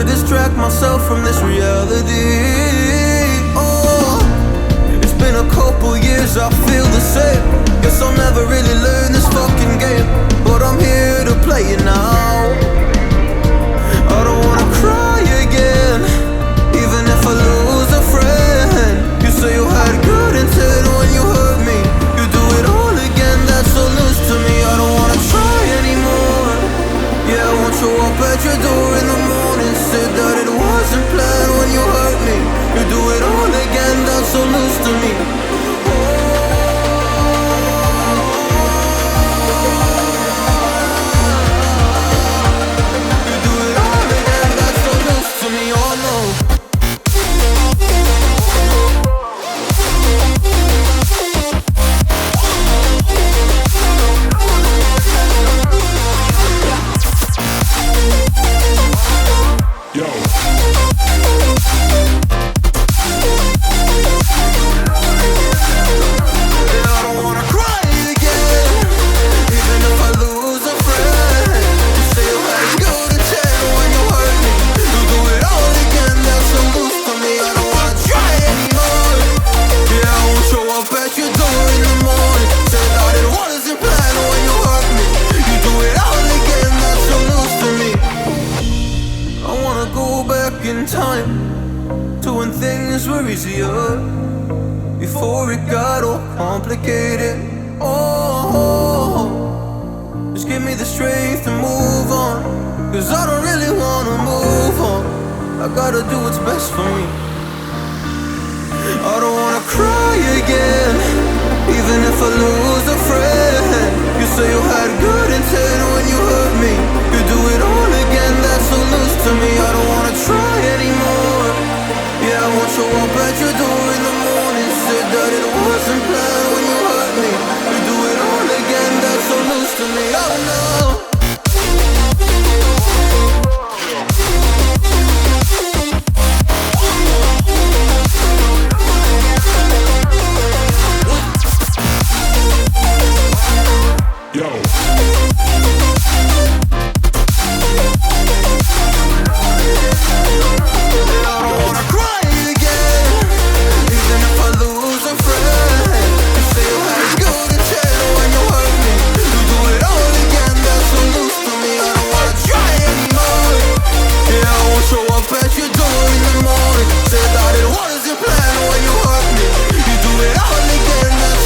to distract myself from this reality. Oh, it's been a couple years, I feel the same. Guess I'll never really learn this fucking game, but I'm here to play it now. I don't wanna cry again, even if I lose a friend. You say you had good intent when you hurt me. You do it all again, that's so loose to me. I don't wanna try anymore. Yeah, I won't show up at your door in the morning. Said that it wasn't planned when you hurt me. You do it all again, that's so loose to me. Before it got all complicated. Oh, just give me the strength to move on, cause I don't really wanna move on. I gotta do what's best for me. I don't wanna cry again, even if I lose a friend. You say you had good intent when you hurt me.